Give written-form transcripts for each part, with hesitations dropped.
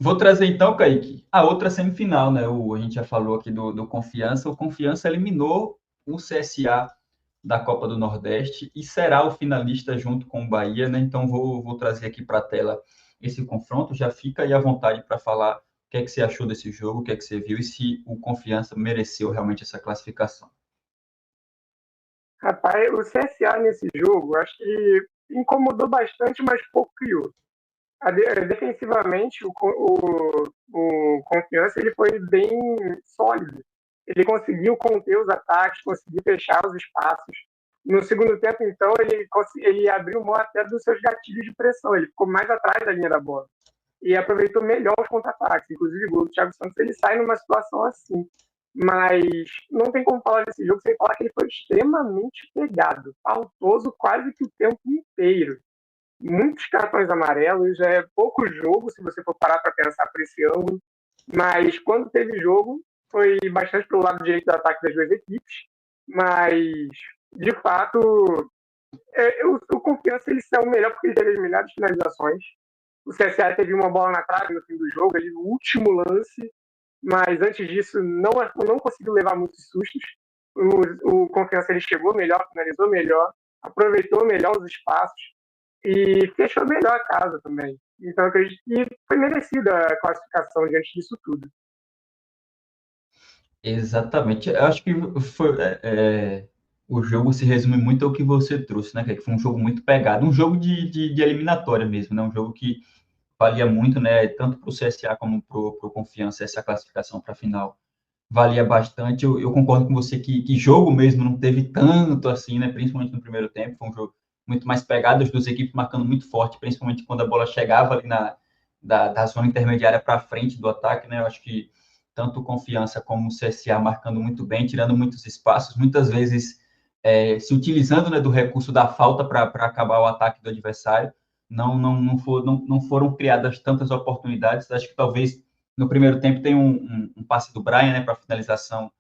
Vou trazer então, Kaique, a outra semifinal, né? A gente já falou aqui do Confiança. O Confiança eliminou o CSA da Copa do Nordeste e será o finalista junto com o Bahia, né? Então vou trazer aqui para a tela esse confronto. Já fica aí à vontade para falar o que é que você achou desse jogo, o que é que você viu e se o Confiança mereceu realmente essa classificação. Rapaz, o CSA nesse jogo, acho que incomodou bastante, mas pouco criou. Defensivamente, o Confiança ele foi bem sólido. Ele conseguiu conter os ataques, conseguiu fechar os espaços. No segundo tempo, então, ele abriu mão até dos seus gatilhos de pressão. Ele ficou mais atrás da linha da bola e aproveitou melhor os contra-ataques. Inclusive, o gol do Thiago Santos ele sai numa situação assim. Mas não tem como falar desse jogo sem falar que ele foi extremamente pegado, faltoso quase que o tempo inteiro. Muitos cartões amarelos, é pouco jogo, se você for parar para pensar por esse ângulo, mas quando teve jogo, foi bastante pelo lado direito do ataque das duas equipes, mas de fato, o Confiança ele saiu melhor porque ele teve as melhores finalizações. O CSA teve uma bola na trave no fim do jogo, ali no último lance, mas antes disso não conseguiu levar muitos sustos. O Confiança ele chegou melhor, finalizou melhor, aproveitou melhor os espaços e fechou melhor a casa também. Então, eu acredito que foi merecida a classificação diante disso tudo. Exatamente. Eu acho que o jogo se resume muito ao que você trouxe, né? Que foi um jogo muito pegado, um jogo de eliminatória mesmo, né? Um jogo que valia muito, né? Tanto para o CSA como para o Confiança, essa classificação para a final valia bastante. Eu concordo com você que jogo mesmo não teve tanto assim, né? Principalmente no primeiro tempo, foi um jogo muito mais pegado, as duas equipes marcando muito forte, principalmente quando a bola chegava ali da zona intermediária para frente do ataque, né? Eu acho que tanto o Confiança como o CSA marcando muito bem, tirando muitos espaços, muitas vezes se utilizando, né, do recurso da falta para acabar o ataque do adversário. Não foram criadas tantas oportunidades. Acho que talvez no primeiro tempo tem um passe do Brian, né, para finalização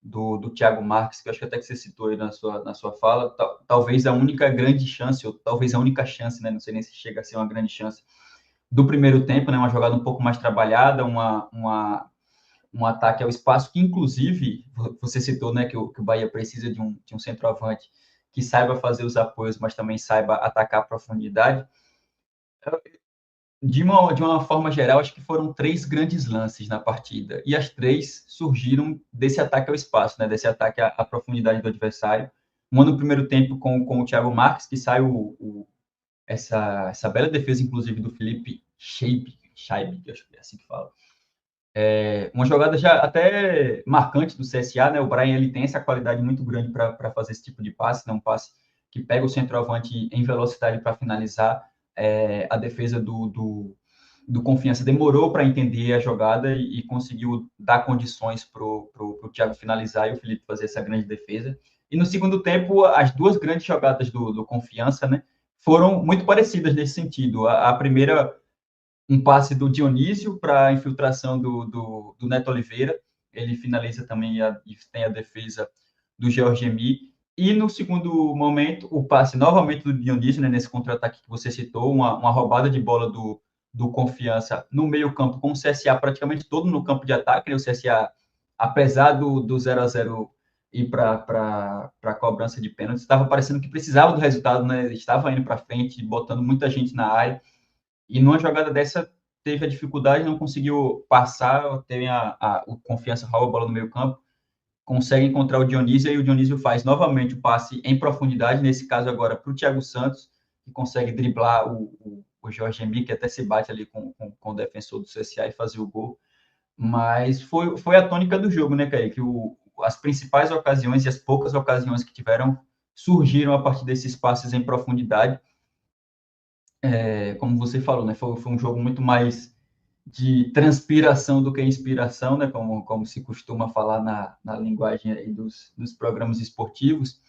do Thiago Marques, que eu acho que até que você citou aí na sua fala, talvez a única grande chance, ou talvez a única chance, né, não sei nem se chega a ser uma grande chance, do primeiro tempo, né, uma jogada um pouco mais trabalhada, um ataque ao espaço, que inclusive, você citou, né, que o Bahia precisa de um centroavante que saiba fazer os apoios, mas também saiba atacar a profundidade. De uma forma geral, acho que foram três grandes lances na partida, e as três surgiram desse ataque ao espaço, né, desse ataque à profundidade do adversário. Uma no primeiro tempo com o Thiago Marques, que sai essa bela defesa, inclusive, do Felipe Scheib, acho que é assim que fala. Uma jogada já até marcante do CSA, né? O Brian ele tem essa qualidade muito grande para fazer esse tipo de passe, né? Um passe que pega o centroavante em velocidade para finalizar. A defesa do Confiança demorou para entender a jogada e conseguiu dar condições para o Thiago finalizar e o Felipe fazer essa grande defesa. E no segundo tempo, as duas grandes jogadas do Confiança, né, foram muito parecidas nesse sentido. A primeira, um passe do Dionísio para a infiltração do Neto Oliveira, ele finaliza também e tem a defesa do Georgemi. E no segundo momento, o passe novamente do Dionísio, né, nesse contra-ataque que você citou, uma roubada de bola do Confiança no meio-campo, com o CSA praticamente todo no campo de ataque. Né? O CSA, apesar do 0-0 ir para a cobrança de pênalti, estava parecendo que precisava do resultado, né? Estava indo para frente, botando muita gente na área. E numa jogada dessa, teve a dificuldade, não conseguiu passar, teve o Confiança rouba a bola no meio campo, consegue encontrar o Dionísio, e o Dionísio faz novamente o passe em profundidade, nesse caso agora para o Thiago Santos, que consegue driblar o Jorge Henrique, que até se bate ali com o defensor do CSA e fazer o gol. Mas foi a tônica do jogo, né, Kaique? As principais ocasiões e as poucas ocasiões que tiveram surgiram a partir desses passes em profundidade. Como você falou, né? Foi um jogo muito mais de transpiração do que inspiração, né? Como se costuma falar na linguagem aí dos programas esportivos.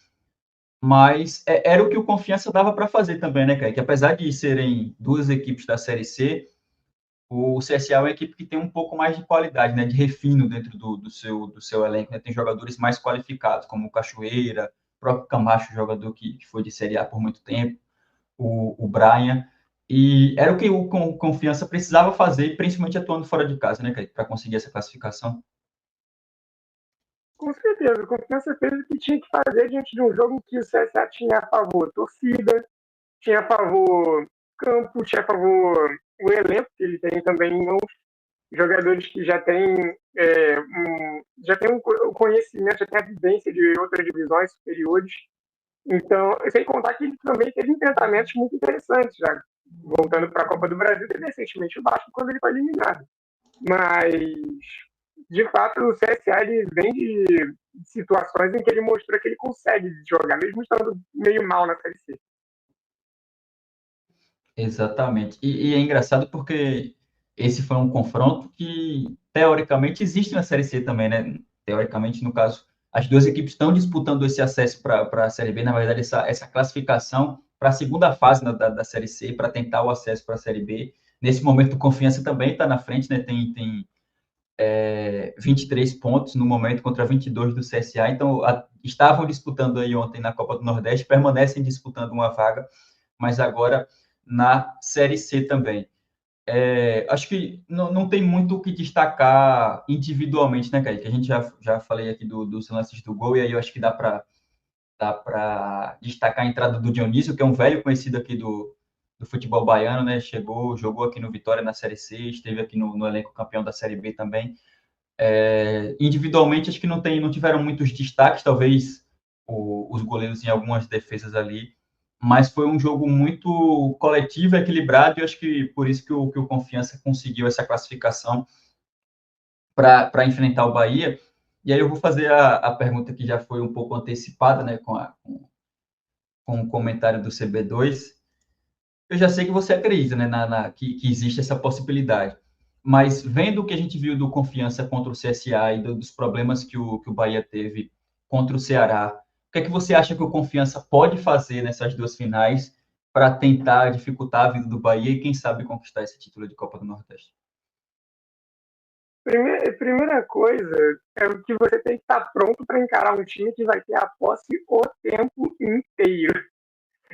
Mas era o que o Confiança dava para fazer também, né, Kaique? Apesar de serem duas equipes da Série C, o CSA é uma equipe que tem um pouco mais de qualidade, né? De refino dentro do seu elenco, né? Tem jogadores mais qualificados, como o Cachoeira, o próprio Camacho, jogador que foi de Série A por muito tempo, o Brian. E era o que o Confiança precisava fazer, principalmente atuando fora de casa, né, para conseguir essa classificação. Com certeza, o Confiança fez o que tinha que fazer diante de um jogo em que o CSA tinha a favor torcida, tinha a favor campo, tinha a favor o elenco, que ele tem também em mãos, jogadores que já têm um conhecimento, já têm a vivência de outras divisões superiores. Então, sem contar que ele também teve enfrentamentos muito interessantes, já voltando para a Copa do Brasil, teve recentemente o Vasco quando ele foi eliminado. Mas, de fato, o CSA ele vem de situações em que ele mostrou que ele consegue jogar, mesmo estando meio mal na Série C. Exatamente. E é engraçado porque esse foi um confronto que, teoricamente, existe na Série C também, né? Teoricamente, no caso, as duas equipes estão disputando esse acesso para a Série B, na verdade, essa classificação para a segunda fase da Série C, para tentar o acesso para a Série B. Nesse momento, o Confiança também está na frente, né? Tem 23 pontos no momento contra 22 do CSA, então estavam disputando aí ontem na Copa do Nordeste, permanecem disputando uma vaga, mas agora na Série C também. Acho que não tem muito o que destacar individualmente, né, Kaique? A gente já falei aqui dos lances do gol, e aí eu acho que dá para destacar a entrada do Dionísio, que é um velho conhecido aqui do futebol baiano, né? Jogou aqui no Vitória na Série C, esteve aqui no elenco campeão da Série B também. Individualmente, acho que não tiveram muitos destaques, talvez os goleiros em algumas defesas ali, mas foi um jogo muito coletivo, equilibrado, e acho que por isso que o Confiança conseguiu essa classificação para enfrentar o Bahia. E aí eu vou fazer a pergunta que já foi um pouco antecipada, né, com o comentário do CB2. Eu já sei que você acredita, né, que existe essa possibilidade. Mas vendo o que a gente viu do Confiança contra o CSA e dos problemas que o Bahia teve contra o Ceará, o que é que você acha que o Confiança pode fazer nessas duas finais para tentar dificultar a vida do Bahia e, quem sabe, conquistar esse título de Copa do Nordeste? Primeira coisa é o que você tem que estar pronto para encarar um time que vai ter a posse o tempo inteiro,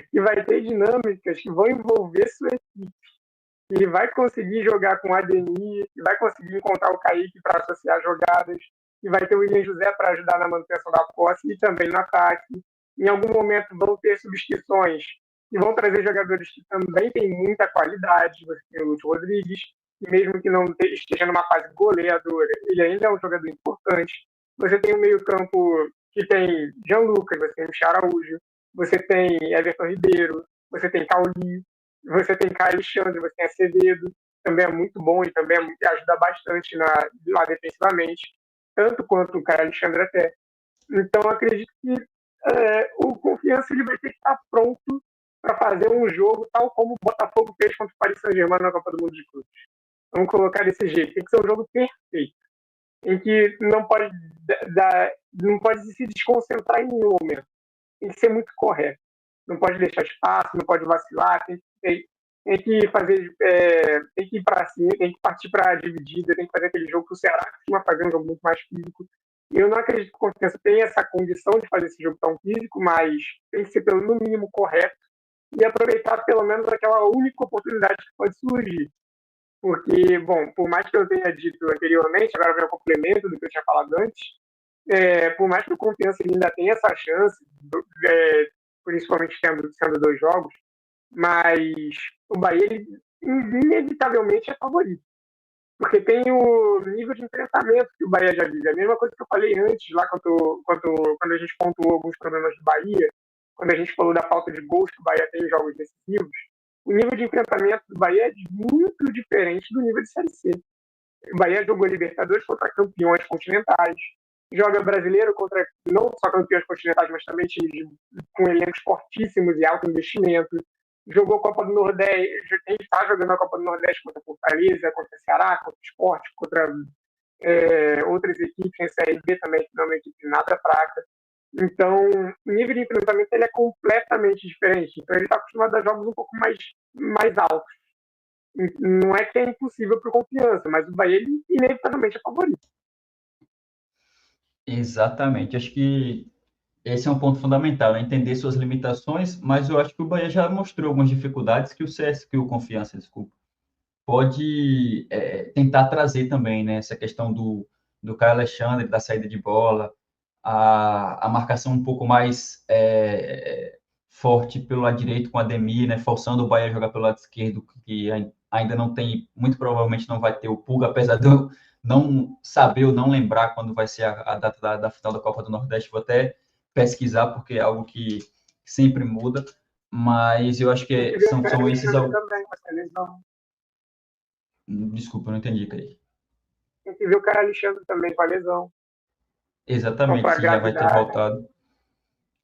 que vai ter dinâmicas que vão envolver sua equipe, que vai conseguir jogar com o Ademir, que vai conseguir encontrar o Kaique para associar jogadas, que vai ter o William José para ajudar na manutenção da posse e também no ataque. Em algum momento vão ter substituições que vão trazer jogadores que também têm muita qualidade. Você tem o Lúcio Rodrigues, que mesmo que não esteja numa fase goleadora, ele ainda é um jogador importante. Você tem o meio-campo que tem Jean Lucas, você tem o Charaújo, você tem Everton Ribeiro, você tem Cauli, você tem Caio Alexandre, você tem Acevedo, também é muito bom e também ajuda bastante lá defensivamente, tanto quanto o Caio Alexandre até. Então, acredito que o Confiança ele vai ter que estar pronto para fazer um jogo tal como o Botafogo fez contra o Paris Saint-Germain na Copa do Mundo de Clubes. Vamos colocar desse jeito. Tem que ser um jogo perfeito, em que não pode se desconcentrar em nenhum momento. Tem que ser muito correto. Não pode deixar espaço, não pode vacilar, tem que fazer, tem que ir para cima, tem que partir para a dividida, tem que fazer aquele jogo que o Ceará costuma fazer, um jogo muito mais físico. Eu não acredito que o Confiança tenha essa condição de fazer esse jogo tão físico, mas tem que ser pelo no mínimo correto e aproveitar pelo menos aquela única oportunidade que pode surgir. Porque, bom, por mais que eu tenha dito anteriormente, agora vem o complemento do que eu tinha falado antes, por mais que o Confiança ainda tenha essa chance, principalmente sendo dois jogos, mas o Bahia ele, inevitavelmente é favorito. Porque tem o nível de enfrentamento que o Bahia já vive. A mesma coisa que eu falei antes, lá quando a gente pontuou alguns problemas do Bahia, quando a gente falou da falta de gols que o Bahia tem em jogos decisivos, o nível de enfrentamento do Bahia é muito diferente do nível de Série C. O Bahia jogou Libertadores contra campeões continentais, joga brasileiro contra não só campeões continentais, mas também times com elencos fortíssimos e alto investimento. Jogou Copa do Nordeste, quem está jogando a Copa do Nordeste contra Fortaleza, contra Ceará, contra o Sport, contra outras equipes em Série B também, que não é uma equipe nada fraca. Então, o nível de enfrentamento ele é completamente diferente. Então, ele está acostumado a jogos um pouco mais altos. Não é que é impossível para o Confiança, mas o Bahia ele, inevitavelmente é favorito. Exatamente. Acho que esse é um ponto fundamental, né? Entender suas limitações, mas eu acho que o Bahia já mostrou algumas dificuldades que o CS, que o Confiança, desculpa, pode tentar trazer também, né? Essa questão do Caio Alexandre, da saída de bola, a marcação um pouco mais forte pelo lado direito com a Ademir, né? Forçando o Bahia a jogar pelo lado esquerdo, que ainda não tem, muito provavelmente não vai ter o Pulga, apesar de eu não saber ou não lembrar quando vai ser a data da final da Copa do Nordeste. Vou até pesquisar, porque é algo que sempre muda, mas eu acho Tem que que ver o são esses... Alexandre também com essa lesão. Desculpa, eu não entendi, Kaique. Tem que ver o cara Alexandre também com a lesão. Então, Exatamente, para se já vai ter gravidade. voltado.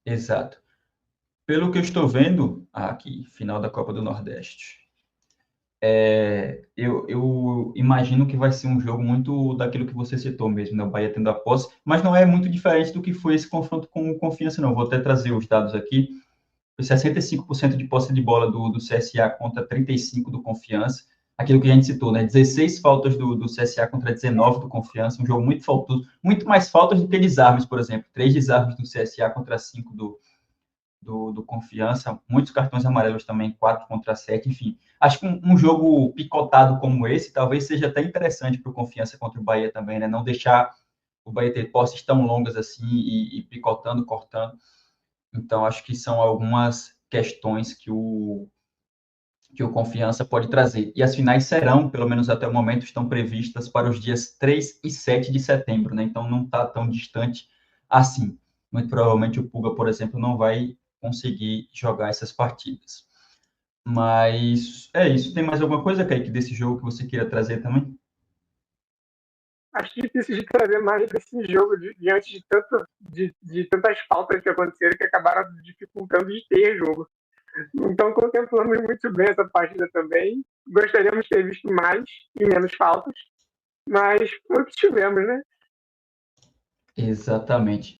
Exato. Pelo que eu estou vendo, aqui, final da Copa do Nordeste, eu imagino que vai ser um jogo muito daquilo que você citou mesmo, né? O Bahia tendo a posse, mas não é muito diferente do que foi esse confronto com o Confiança, não. Vou até trazer os dados aqui. Foi 65% de posse de bola do CSA contra 35% do Confiança. Aquilo que a gente citou, né? 16 faltas do CSA contra 19 do Confiança, um jogo muito faltoso, muito mais faltas do que desarmes, por exemplo. 3 desarmes do CSA contra 5 do Confiança, muitos cartões amarelos também, 4 contra 7, enfim. Acho que um jogo picotado como esse talvez seja até interessante para o Confiança contra o Bahia também, né? Não deixar o Bahia ter posses tão longas assim e picotando, cortando. Então, acho que são algumas questões que o Confiança pode trazer. E as finais serão, pelo menos até o momento, estão previstas para os dias 3 e 7 de setembro, né? Então, não está tão distante assim. Muito provavelmente o Puga, por exemplo, não vai conseguir jogar essas partidas. Mas é isso. Tem mais alguma coisa, Kaique, desse jogo que você queira trazer também? Acho difícil de trazer mais desse jogo diante de tantas faltas que aconteceram que acabaram dificultando de ter jogo. Então, contemplamos muito bem essa partida também. Gostaríamos de ter visto mais e menos faltas, mas foi o que tivemos, né? Exatamente.